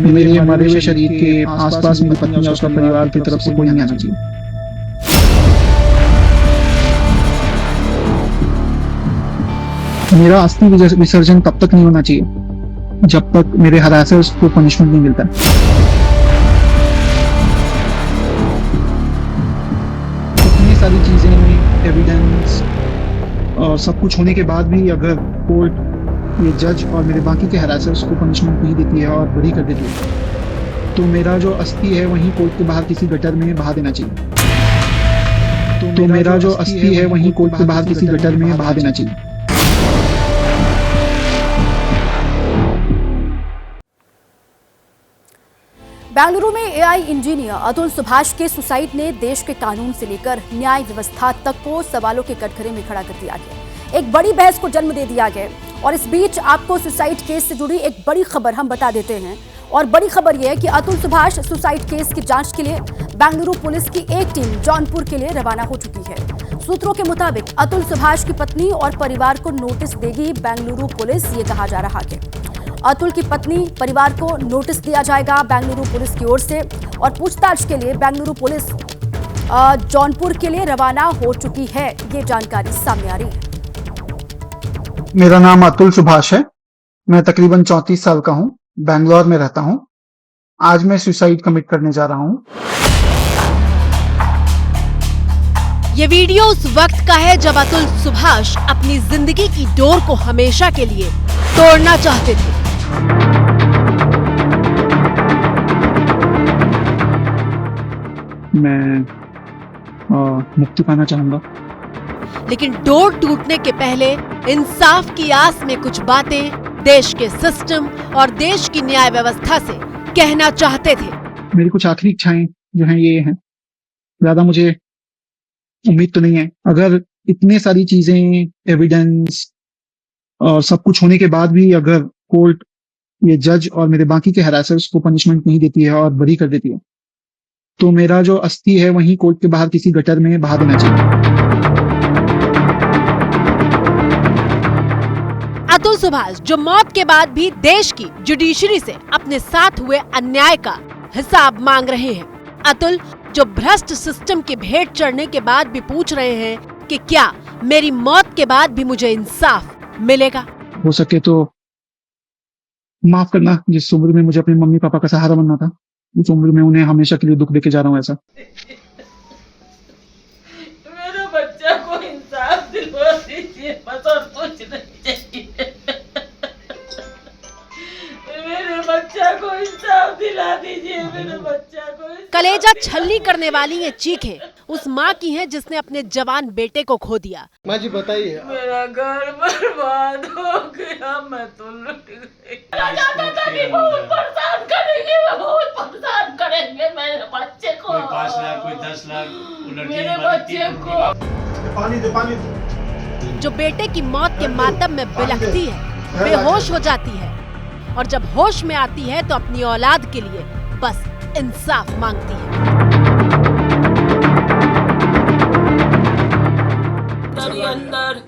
मेरे मरे हुए शरीर के आसपास मेरी पत्नी और उसका परिवार की तरफ से कोई नहीं आना चाहिए। मेरा अस्थि विसर्जन तब तक नहीं होना चाहिए जब तक मेरे हरासर्स को पनिशमेंट नहीं मिलता। इतनी सारी चीजें, एविडेंस और सब कुछ होने के बाद भी अगर कोर्ट, ये जज और मेरे बाकी के हरासर्स को पनिशमेंट नहीं देती है और बरी कर देती है, तो मेरा जो अस्थि है वहीं कोर्ट के बाहर किसी गटर में बहा देना चाहिए। तो मेरा जो अस्थि है वहीं कोर्ट के बाहर किसी गटर में बहा देना चाहिए। बेंगलुरु में एआई इंजीनियर अतुल सुभाष के सुसाइड ने देश के कानून से लेकर न्याय व्यवस्था तक को सवालों के कटघरे में खड़ा कर दिया गया। एक बड़ी बहस को जन्म दे दिया गया और इस बीच आपको सुसाइड केस से जुड़ी एक बड़ी खबर हम बता देते हैं। और बड़ी खबर यह है कि अतुल सुभाष सुसाइड केस की जांच के लिए बेंगलुरु पुलिस की एक टीम जौनपुर के लिए रवाना हो चुकी है। सूत्रों के मुताबिक अतुल सुभाष की पत्नी और परिवार को नोटिस देगी बेंगलुरु पुलिस, ये कहा जा रहा है। अतुल की पत्नी परिवार को नोटिस दिया जाएगा बेंगलुरु पुलिस की ओर से और पूछताछ के लिए बेंगलुरु पुलिस जौनपुर के लिए रवाना हो चुकी है, ये जानकारी सामने आ रही है। मेरा नाम अतुल सुभाष है। मैं तकरीबन 34 साल का हूँ, बैंगलोर में रहता हूँ। आज मैं सुसाइड कमिट करने जा रहा हूँ। ये वीडियो उस वक्त का है जब अतुल सुभाष अपनी जिंदगी की डोर को हमेशा के लिए तोड़ना चाहते थे। मैं मुक्ति पाना चाहूंगा, लेकिन डोर टूटने के पहले इंसाफ की आस में कुछ बातें देश के सिस्टम और देश की न्याय व्यवस्था से कहना चाहते थे। मेरी कुछ आखिरी इच्छाएं जो हैं ये हैं, ज्यादा मुझे उम्मीद तो नहीं है। अगर इतने सारी चीजें, एविडेंस और सब कुछ होने के बाद भी अगर कोर्ट, ये जज और मेरे बाकी के हरासर्स को पनिशमेंट नहीं देती है और बरी कर देती है, तो मेरा जो अस्थि है वहीं कोर्ट के बाहर किसी गटर में बहा देना चाहिए। अतुल सुभाष जो मौत के बाद भी देश की जुडिशरी से अपने साथ हुए अन्याय का हिसाब मांग रहे हैं। अतुल जो भ्रष्ट सिस्टम के भेंट चढ़ने के बाद भी पूछ रहे हैं कि क्या मेरी मौत के बाद भी मुझे इंसाफ मिलेगा। हो सके तो माफ करना, जिस उम्र में मुझे अपने मम्मी पापा का सहारा बनना था, उस उम्र में उन्हें हमेशा के लिए दुख देके जा रहा हूँ। ऐसा मेरे बच्चा को इंसाफ दिलवा दीजिए, बस और कुछ नहीं चाहिए। मेरे बच्चा को इंसाफ दिला दीजिए, मेरे बच्चा को। कलेजा छलनी करने वाली ये चीखें उस माँ की हैं जिसने अपने जवान बेटे को खो दिया। माँ जी बताइए। मेरा घर बर्बाद हो गया, मैं तो लुट गई। चाहता था कि बहुत परेशान करेंगे, बहुत परेशान करेंगे मेरे बच्चे को। कोई 5 लाख, कोई 10 लाख, मेरे बच्चे को। पानी दे। जो बेटे की मौत के मातम में बिलखती है, बेहोश हो जाती है और जब होश में आती है तो अपनी औलाद के लिए बस इंसाफ मांगती है। अंदर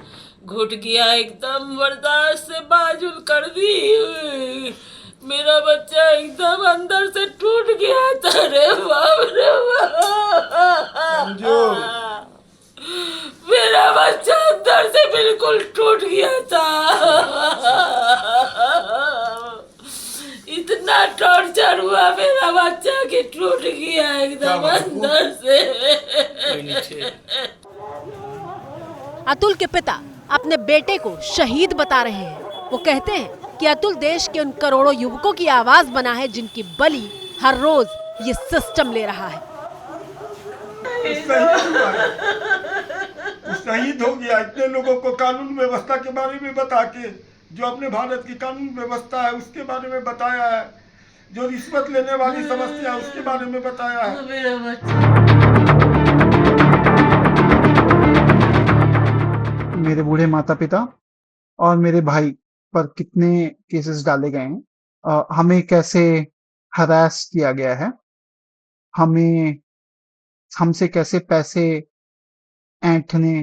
घुट गया, एकदम बर्दाश्त से बाजुल कर दी। मेरा बच्चा एकदम अंदर से टूट गया था रे बाप रे बाप। मेरा बच्चा अंदर से बिल्कुल टूट गया था। इतना टॉर्चर हुआ मेरा बच्चा कि टूट गया एकदम अंदर से। अतुल के पिता अपने बेटे को शहीद बता रहे हैं। वो कहते हैं कि अतुल देश के उन करोड़ों युवकों की आवाज बना है जिनकी बलि हर रोज ये सिस्टम ले रहा है। शहीद हो गया इतने लोगों को कानून व्यवस्था के बारे में बता के, जो अपने भारत की कानून व्यवस्था है उसके बारे में बताया है, जो रिश्वत लेने वाली समस्या है उसके बारे में बताया है। मेरा बच्चा। मेरे बूढ़े माता पिता और मेरे भाई पर कितने केसेस डाले गए हैं, हमें कैसे हरास किया गया है, हमसे कैसे पैसे ऐंठने,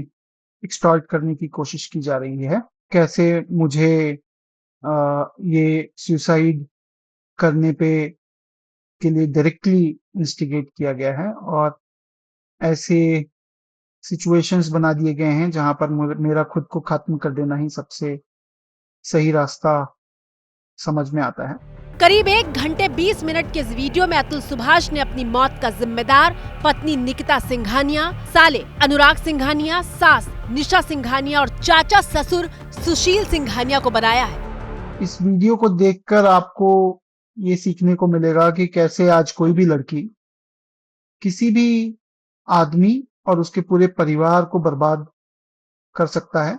एक्सटॉर्ट करने की कोशिश की जा रही है, कैसे मुझे ये सुसाइड करने पे के लिए डायरेक्टली इंस्टिगेट किया गया है और ऐसे सिचुएशंस बना दिए गए हैं जहां पर मेरा खुद को खत्म कर देना ही सबसे सही रास्ता समझ में आता है। करीब 1 घंटे 20 मिनट के इस वीडियो में अतुल सुभाष ने अपनी मौत का जिम्मेदार पत्नी निकिता सिंघानिया, साले अनुराग सिंघानिया, सास निशा सिंघानिया और चाचा ससुर सुशील सिंघानिया को बनाया है। इस वीडियो को देखकर आपको ये सीखने को मिलेगा कि कैसे आज कोई भी लड़की किसी भी आदमी और उसके पूरे परिवार को बर्बाद कर सकता है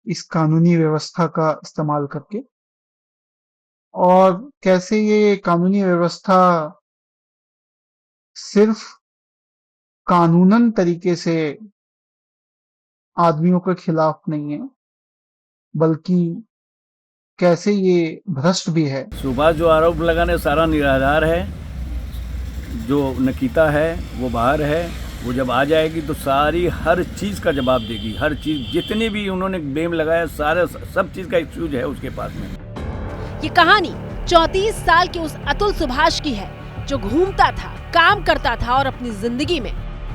इस कानूनी व्यवस्था का इस्तेमाल करके, और कैसे ये कानूनी व्यवस्था सिर्फ कानूनन तरीके से आदमियों के खिलाफ नहीं है, बल्कि कैसे ये भ्रष्ट भी है। सुभाष जो आरोप लगाने सारा निराधार है। जो निकिता है वो बाहर है, वो जब आ जाएगी तो सारी हर चीज़ का जवाब देगी। हर चीज़ जितनी भी उन्होंने ब्लेम लगाया सारे सब चीज़ का एक्सक्यूज है उसके पास में। ये कहानी 34 साल के उस अतुल सुभाष की है जो घूमता था, काम करता था और अपनी जिंदगी में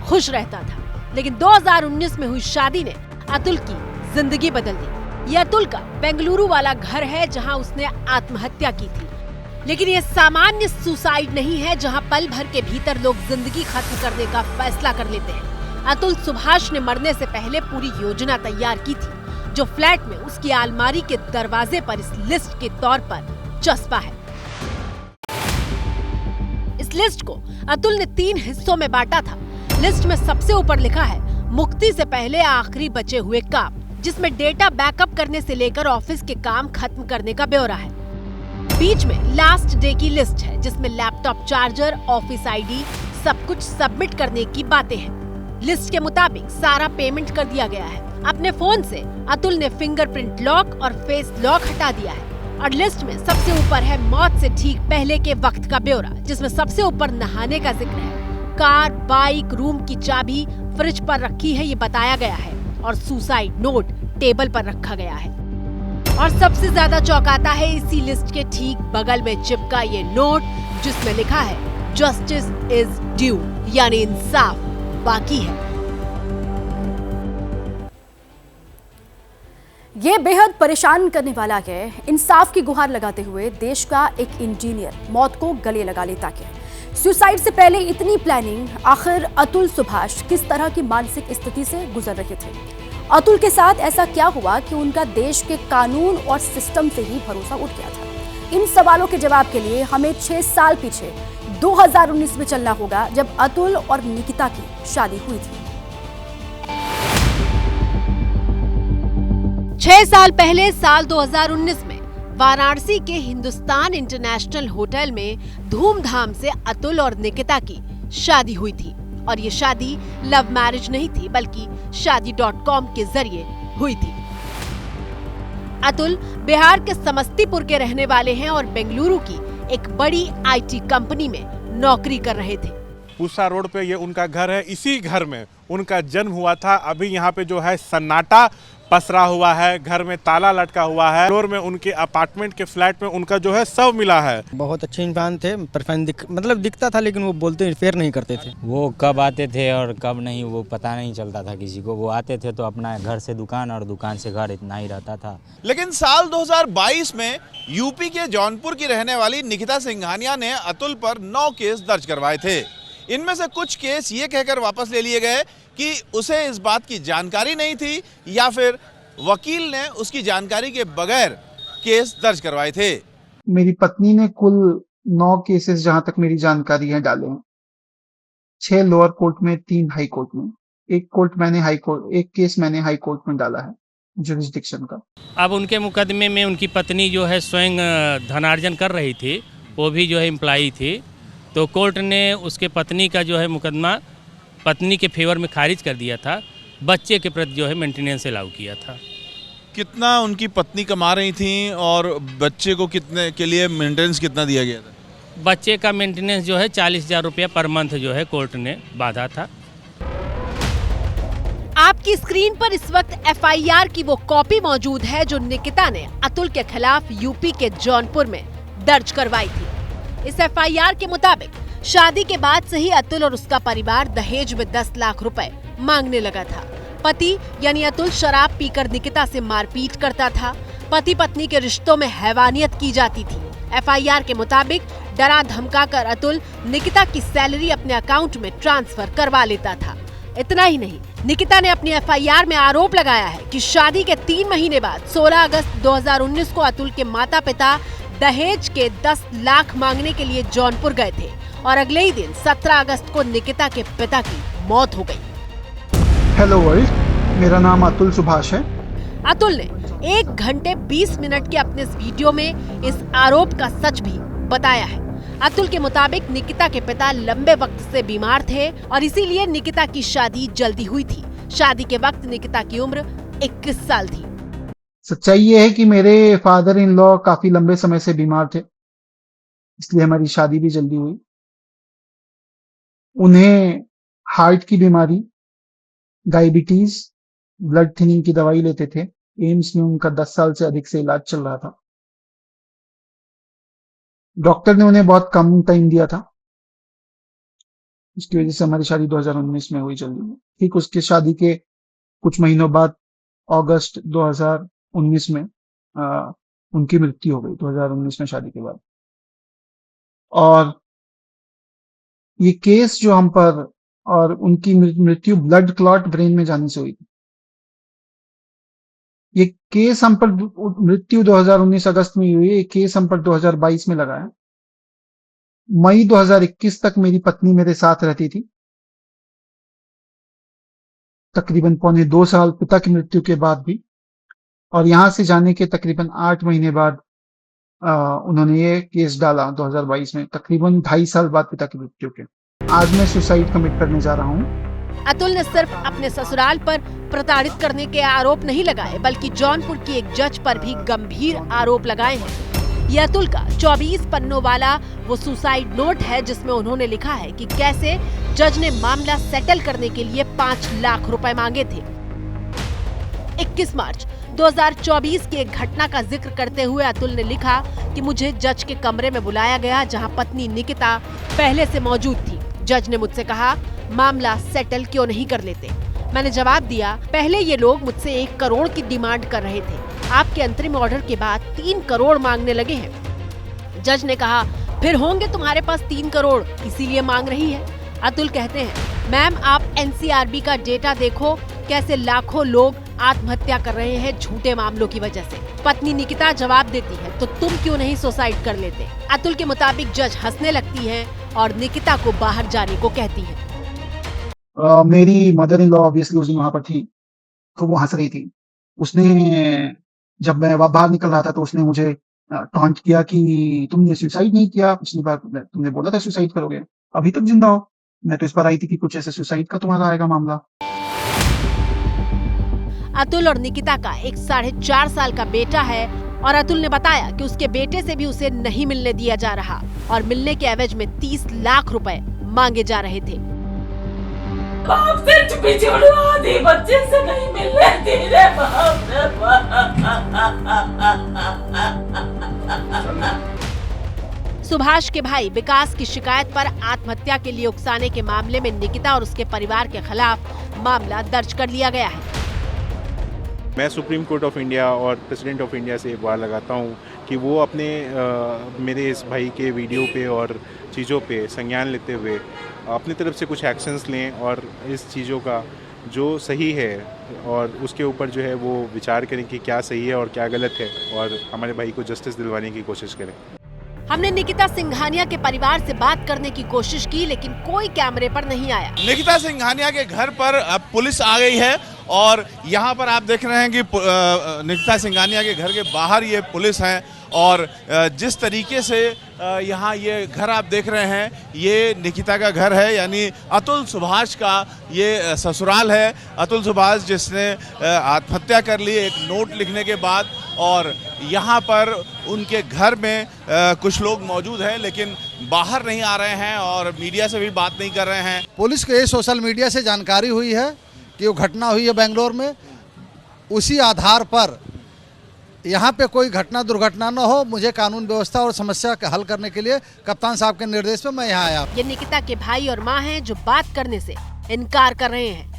खुश रहता था। लेकिन 2019 में हुई शादी ने अतुल की जिंदगी बदल दी। ये अतुल का बेंगलुरु वाला घर है जहां उसने आत्महत्या की थी। लेकिन ये सामान्य सुसाइड नहीं है जहां पल भर के भीतर लोग जिंदगी खत्म करने का फैसला कर लेते हैं। अतुल सुभाष ने मरने से पहले पूरी योजना तैयार की थी जो फ्लैट में उसकी अलमारी के दरवाजे पर इस लिस्ट के तौर पर चस्पा है। इस लिस्ट को अतुल ने 3 हिस्सों में बांटा था। लिस्ट में सबसे ऊपर लिखा है मुक्ति से पहले आखिरी बचे हुए काम, जिसमें डेटा बैकअप करने से लेकर ऑफिस के काम खत्म करने का ब्यौरा है। बीच में लास्ट डे की लिस्ट है जिसमें लैपटॉप चार्जर, ऑफिस आईडी, सब कुछ सबमिट करने की बातें हैं। लिस्ट के मुताबिक सारा पेमेंट कर दिया गया है। अपने फोन से अतुल ने फिंगरप्रिंट लॉक और फेस लॉक हटा दिया है। और लिस्ट में सबसे ऊपर है मौत से ठीक पहले के वक्त का ब्यौरा, जिसमें सबसे ऊपर नहाने का जिक्र है। कार, बाइक, रूम की चाबी फ्रिज पर रखी है ये बताया गया है और सुसाइड नोट टेबल पर रखा गया है। और सबसे ज्यादा चौंकाता है इसी लिस्ट के ठीक बगल में चिपका ये नोट जिसमें लिखा है जस्टिस इज ड्यू, यानी इंसाफ बाकी है। ये बेहद परेशान करने वाला है। इंसाफ की गुहार लगाते हुए देश का एक इंजीनियर मौत को गले लगा लेता है। सुसाइड से पहले इतनी प्लानिंग, आखिर अतुल सुभाष किस तरह की मानसिक स्थिति से गुजर रहे थे? अतुल के साथ ऐसा क्या हुआ कि उनका देश के कानून और सिस्टम से ही भरोसा उठ गया था? इन सवालों के जवाब के लिए हमें 6 साल पीछे 2019 में चलना होगा, जब अतुल और निकिता की शादी हुई थी। 6 साल पहले साल 2019 में वाराणसी के हिंदुस्तान इंटरनेशनल होटल में धूमधाम से अतुल और निकिता की शादी हुई थी। और ये शादी लव मैरिज नहीं थी बल्कि शादी.com के जरिए हुई थी। अतुल बिहार के समस्तीपुर के रहने वाले हैं और बेंगलुरु की एक बड़ी आईटी कंपनी में नौकरी कर रहे थे। पूसा रोड पे ये उनका घर है। इसी घर में उनका जन्म हुआ था। अभी यहाँ पे जो है सन्नाटा पसरा हुआ है, घर में ताला लटका हुआ है। फ्लोर में उनके अपार्टमेंट के फ्लैट में उनका जो है शव मिला है। बहुत अच्छे इंसान थे, मतलब दिखता था, लेकिन वो बोलते फेयर नहीं करते थे। वो कब आते थे और कब नहीं वो पता नहीं चलता था किसी को। वो आते थे तो अपना घर से दुकान और दुकान से घर, इतना ही रहता था। लेकिन साल 2022 में यूपी के जौनपुर की रहने वाली निकिता सिंघानिया ने अतुल पर 9 केस दर्ज करवाए थे। इनमें से कुछ केस ये कहकर वापस ले लिए गए कि उसे इस बात की जानकारी नहीं थी या फिर वकील ने उसकी जानकारी के बगैर केस दर्ज करवाए थे। मेरी पत्नी ने कुल 9 केसेस जहां तक मेरी जानकारी है डाले हैं। 6 लोअर कोर्ट में, 3 हाई कोर्ट में। एक केस मैंने हाई कोर्ट में डाला है जुरिस्डिक्शन का। अब उनके मुकदमे में उनकी पत्नी जो है स्वयं धनार्जन कर रही थी, वो भी जो है एम्प्लॉई थी, तो कोर्ट ने उसके पत्नी का जो है मुकदमा पत्नी के फेवर में खारिज कर दिया था। बच्चे के प्रति जो है मेंटेनेंस अलाउ किया था। कितना उनकी पत्नी कमा रही थी और बच्चे को कितने के लिए मेंटेनेंस कितना दिया गया था? बच्चे का मेंटेनेंस जो है 40,000 रुपया पर मंथ जो है कोर्ट ने बांधा था। आपकी स्क्रीन पर इस वक्त FIR की वो कॉपी मौजूद है जो निकिता ने अतुल के खिलाफ यूपी के जौनपुर में दर्ज करवाई थी। इस एफआईआर के मुताबिक शादी के बाद से ही अतुल और उसका परिवार दहेज में 10 लाख रुपए मांगने लगा था। पति यानी अतुल शराब पीकर निकिता से मारपीट करता था। पति पत्नी के रिश्तों में हैवानियत की जाती थी। एफआईआर के मुताबिक डरा धमकाकर अतुल निकिता की सैलरी अपने अकाउंट में ट्रांसफर करवा लेता था। इतना ही नहीं, निकिता ने अपनी एफआईआर में आरोप लगाया है कि शादी के 3 महीने बाद 16 अगस्त 2019 को अतुल के माता पिता दहेज के 10 लाख मांगने के लिए जौनपुर गए थे और अगले ही दिन 17 अगस्त को निकिता के पिता की मौत हो गई। हेलो वर्ल्ड, मेरा नाम अतुल सुभाष है। अतुल ने 1 घंटे 20 मिनट के अपने इस वीडियो में इस आरोप का सच भी बताया है। अतुल के मुताबिक निकिता के पिता लंबे वक्त से बीमार थे और इसीलिए निकिता की शादी जल्दी हुई थी। शादी के वक्त निकिता की उम्र 21 साल थी। सच्चाई ये है कि मेरे फादर इन लॉ काफी लंबे समय से बीमार थे, इसलिए हमारी शादी भी जल्दी हुई। उन्हें हार्ट की बीमारी, डायबिटीज, ब्लड थिनिंग की दवाई लेते थे। एम्स में उनका 10 साल से अधिक से इलाज चल रहा था। डॉक्टर ने उन्हें बहुत कम टाइम दिया था, इसकी वजह से हमारी शादी 2019 में हुई जल्दी। ठीक उसके शादी के कुछ महीनों बाद अगस्त 2019 में उनकी मृत्यु हो गई, 2019 में शादी के बाद। और ये केस जो हम पर, और उनकी मृत्यु ब्लड क्लॉट ब्रेन में जाने से हुई थी। ये केस हम पर, मृत्यु 2019 अगस्त में हुई, ये केस हम पर 2022 में लगा है। मई 2021 तक मेरी पत्नी मेरे साथ रहती थी, तकरीबन 1.25 साल पिता की मृत्यु के बाद भी। और यहां से जाने के तकरीबन 8 महीने बाद उन्होंने ये केस डाला 2022 में, तकरीबन 2.5 साल बाद पिता की मृत्यु के। आज मैं सुसाइड कमिट करने जा रहा हूँ। अतुल ने सिर्फ अपने ससुराल पर प्रताड़ित करने के आरोप नहीं लगाए, बल्कि जौनपुर की एक जज पर भी गंभीर आरोप लगाए हैं। ये अतुल का 24 पन्नों वाला वो सुसाइड नोट है, जिसमें उन्होंने लिखा है कि कैसे जज ने मामला सेटल करने के लिए 5 लाख रुपए मांगे थे। 21 मार्च 2024 की एक घटना का जिक्र करते हुए अतुल ने लिखा कि मुझे जज के कमरे में बुलाया गया, जहां पत्नी निकिता पहले से मौजूद थी। जज ने मुझसे कहा, मामला सेटल क्यों नहीं कर लेते? मैंने जवाब दिया, पहले ये लोग मुझसे 1 करोड़ की डिमांड कर रहे थे, आपके अंतरिम ऑर्डर के बाद 3 करोड़ मांगने लगे हैं। जज ने कहा, फिर होंगे तुम्हारे पास 3 करोड़, इसीलिए मांग रही है। अतुल कहते हैं, मैम आप एनसीआरबी का डेटा देखो, कैसे लाखों लोग आत्महत्या कर रहे हैं झूठे मामलों की वजह से। पत्नी निकिता जवाब देती है, तो तुम क्यों नहीं सुसाइड कर लेते? अतुल के मुताबिक जज हंसने लगती है और निकिता को बाहर जाने को कहती है। मेरी मदर इन लॉ ऑब्वियसली उस दिन वहां पर थी, तो वो हंस रही थी। उसने, जब मैं बाहर निकल रहा था तो उसने मुझे टॉन्ट किया कि तुमने सुसाइड नहीं किया, पिछली बार तुमने बोला था सुसाइड करोगे, अभी तक जिंदा हो। मैं तो इस पर आई थी कि कुछ ऐसे सुसाइड का तुम्हारा आएगा मामला। अतुल और निकिता का एक 4.5 साल का बेटा है और अतुल ने बताया कि उसके बेटे से भी उसे नहीं मिलने दिया जा रहा और मिलने के एवज में 30 लाख रुपए मांगे जा रहे थे। बाप से चुपी छुड़वा दी, बच्चे से नहीं मिलने दी रे बाप रे बाप। सुभाष के भाई विकास की शिकायत पर आत्महत्या के लिए उकसाने के मामले में निकिता और उसके परिवार के खिलाफ मामला दर्ज कर लिया गया है। मैं सुप्रीम कोर्ट ऑफ इंडिया और प्रेसिडेंट ऑफ इंडिया से एक बार लगाता हूं कि वो अपने मेरे इस भाई के वीडियो पे और चीज़ों पे संज्ञान लेते हुए अपनी तरफ से कुछ एक्शंस लें और इस चीज़ों का जो सही है और उसके ऊपर जो है वो विचार करें कि क्या सही है और क्या गलत है, और हमारे भाई को जस्टिस दिलवाने की कोशिश करें। हमने निकिता सिंघानिया के परिवार से बात करने की कोशिश की, लेकिन कोई कैमरे पर नहीं आया। निकिता सिंघानिया के घर पर अब पुलिस आ गई है और यहाँ पर आप देख रहे हैं कि निकिता सिंघानिया के घर के बाहर ये पुलिस है और जिस तरीके से यहाँ ये घर आप देख रहे हैं, ये निकिता का घर है, यानी अतुल सुभाष का ये ससुराल है। अतुल सुभाष जिसने आत्महत्या कर ली एक नोट लिखने के बाद, और यहाँ पर उनके घर में कुछ लोग मौजूद हैं लेकिन बाहर नहीं आ रहे हैं और मीडिया से भी बात नहीं कर रहे हैं। पुलिस को ये सोशल मीडिया से जानकारी हुई है कि वो घटना हुई है बेंगलोर में, उसी आधार पर यहाँ पे कोई घटना दुर्घटना न हो, मुझे कानून व्यवस्था और समस्या का हल करने के लिए कप्तान साहब के निर्देश पे मैं यहाँ आया। ये निकिता के भाई और मां हैं जो बात करने से इनकार कर रहे हैं।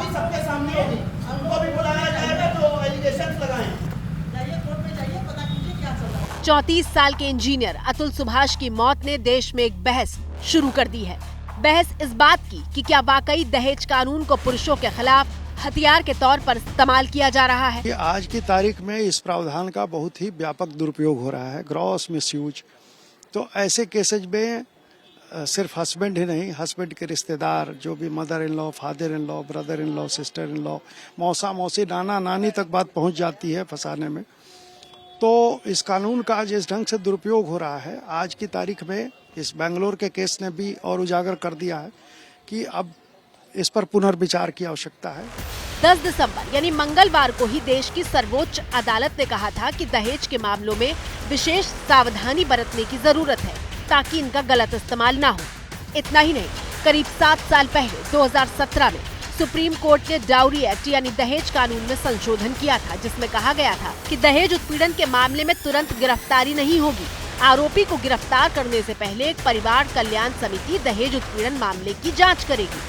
सबके सामने होगी, उनको भी बुलाया जाएगा जो एलिगेशंस लगाएं। 34 साल के इंजीनियर अतुल सुभाष की मौत ने देश में एक बहस शुरू कर दी है। बहस इस बात की कि क्या वाकई दहेज कानून को पुरुषों के खिलाफ हथियार के तौर पर इस्तेमाल किया जा रहा है। आज की तारीख में इस प्रावधान का बहुत ही व्यापक दुरुपयोग हो रहा है, ग्रॉस मिसयूज। तो ऐसे केसेज में सिर्फ हस्बैंड ही नहीं, हस्बैंड के रिश्तेदार जो भी mother in law, father in law, brother in law, sister in law, मौसा मौसी, नाना नानी तक बात पहुंच जाती है फंसाने में। तो इस कानून का जिस ढंग से दुरुपयोग हो रहा है, आज की तारीख में इस बेंगलोर के केस ने भी और उजागर कर दिया है कि अब इस पर पुनर्विचार की आवश्यकता है। 10 दिसंबर यानी मंगलवार को ही देश की सर्वोच्च अदालत ने कहा था कि दहेज के मामलों में विशेष सावधानी बरतने की जरूरत है ताकि इनका गलत इस्तेमाल ना हो। इतना ही नहीं, करीब 7 साल पहले 2017 में सुप्रीम कोर्ट ने डाउरी एक्ट यानी दहेज कानून में संशोधन किया था, जिसमें कहा गया था कि दहेज उत्पीड़न के मामले में तुरंत गिरफ्तारी नहीं होगी। आरोपी को गिरफ्तार करने से पहले एक परिवार कल्याण समिति दहेज उत्पीड़न मामले की जांच करेगी।